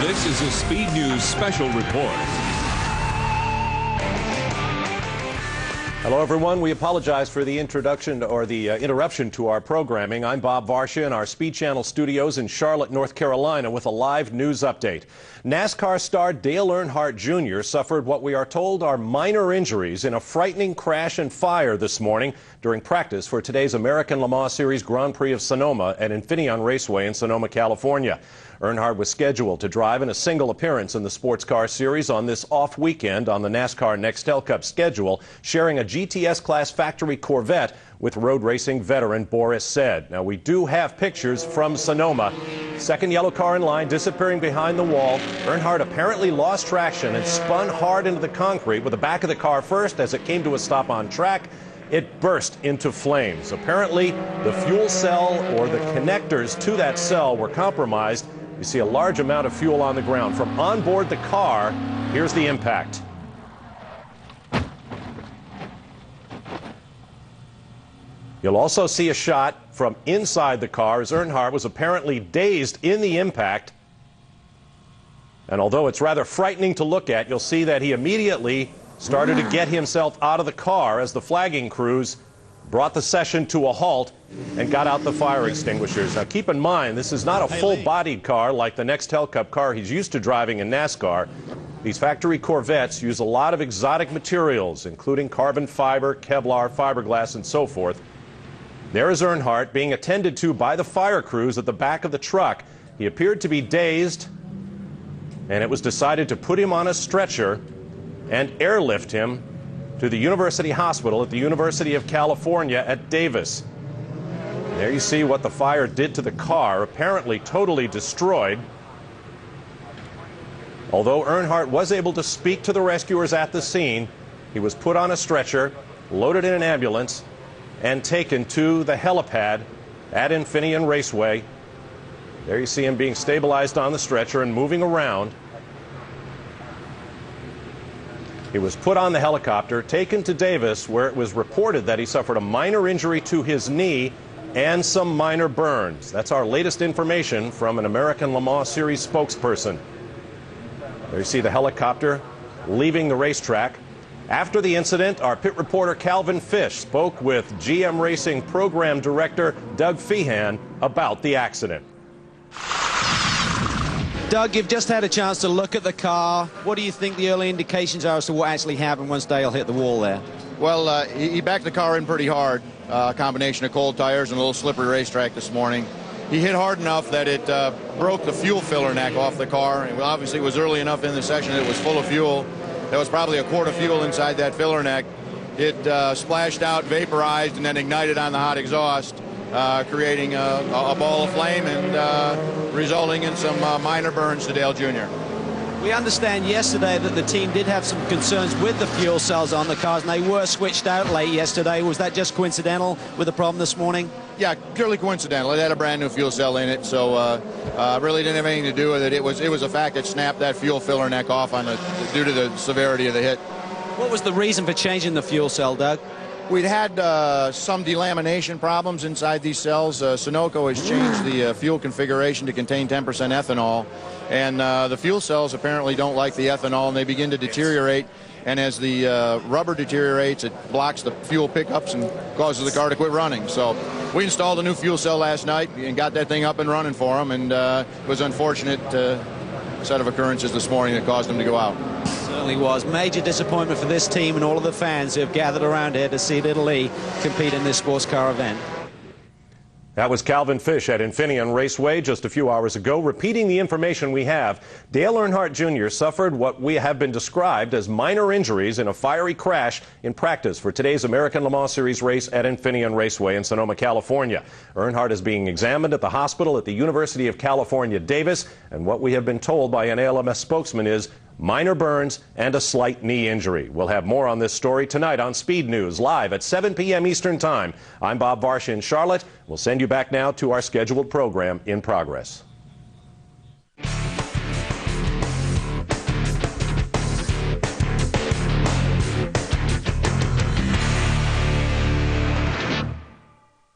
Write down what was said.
This is a Speed News special report. Hello, everyone. We apologize for the introduction or the interruption to our programming. I'm Bob Varsha in our Speed Channel studios in Charlotte, North Carolina, with a live news update. NASCAR star Dale Earnhardt Jr. suffered what we are told are minor injuries in a frightening crash and fire this morning during practice for today's American Lemans Series Grand Prix of Sonoma at Infineon Raceway in Sonoma, California. Earnhardt was scheduled to drive in a single appearance in the Sports Car Series on this off weekend on the NASCAR Nextel Cup schedule, sharing a GTS Class factory Corvette with road racing veteran Boris Said. Now, we do have pictures from Sonoma. Second yellow car in line disappearing behind the wall. Earnhardt apparently lost traction and spun hard into the concrete with the back of the car first. As it came to a stop on track, it burst into flames. Apparently, the fuel cell or the connectors to that cell were compromised. You see a large amount of fuel on the ground. From on board the car, here's the impact. You'll also see a shot from inside the car as Earnhardt was apparently dazed in the impact. And although it's rather frightening to look at, you'll see that he immediately started to get himself out of the car as the flagging crews brought the session to a halt and got out the fire extinguishers. Now, keep in mind, this is not a full-bodied car like the Nextel Cup car he's used to driving in NASCAR. These factory Corvettes use a lot of exotic materials, including carbon fiber, Kevlar, fiberglass, and so forth. There is Earnhardt being attended to by the fire crews at the back of the truck. He appeared to be dazed, and it was decided to put him on a stretcher and airlift him to the University Hospital at the University of California at Davis. There you see what the fire did to the car, apparently totally destroyed. Although Earnhardt was able to speak to the rescuers at the scene, he was put on a stretcher, loaded in an ambulance, and taken to the helipad at Infineon Raceway. There you see him being stabilized on the stretcher and moving around. He was put on the helicopter, taken to Davis, where it was reported that he suffered a minor injury to his knee and some minor burns. That's our latest information from an American Lemans Series spokesperson. There you see the helicopter leaving the racetrack. After the incident, our pit reporter Calvin Fish spoke with GM Racing Program Director Doug Feehan about the accident. Doug, you've just had a chance to look at the car. What do you think the early indications are as to what actually happened once Dale hit the wall there? Well, he backed the car in pretty hard, a combination of cold tires and a little slippery racetrack this morning. He hit hard enough that it broke the fuel filler neck off the car. And obviously, it was early enough in the session that it was full of fuel. There was probably a quart of fuel inside that filler neck. It splashed out, vaporized, and then ignited on the hot exhaust, creating a ball of flame and resulting in some minor burns to Dale Jr. We understand yesterday that the team did have some concerns with the fuel cells on the cars, and they were switched out late yesterday. Was that just coincidental with the problem this morning? Yeah, purely coincidental. It had a brand new fuel cell in it, so really didn't have anything to do with it. It was a fact that snapped that fuel filler neck off due to the severity of the hit. What was the reason for changing the fuel cell, Doug? We'd had some delamination problems inside these cells. Sunoco has changed the fuel configuration to contain 10% ethanol, and the fuel cells apparently don't like the ethanol, and they begin to deteriorate. And as the rubber deteriorates, it blocks the fuel pickups and causes the car to quit running. So we installed a new fuel cell last night and got that thing up and running for them, and it was an unfortunate set of occurrences this morning that caused them to go out. Certainly was. Major disappointment for this team and all of the fans who have gathered around here to see Little E compete in this sports car event. That was Calvin Fish at Infineon Raceway just a few hours ago. Repeating the information we have, Dale Earnhardt Jr. suffered what we have been described as minor injuries in a fiery crash in practice for today's American Lemans Series race at Infineon Raceway in Sonoma, California. Earnhardt is being examined at the hospital at the University of California, Davis, and what we have been told by an ALMS spokesman is minor burns and a slight knee injury. We'll have more on this story tonight on Speed News, live at 7 p.m. Eastern Time. I'm Bob Varsha in Charlotte. We'll send you back now to our scheduled program in progress.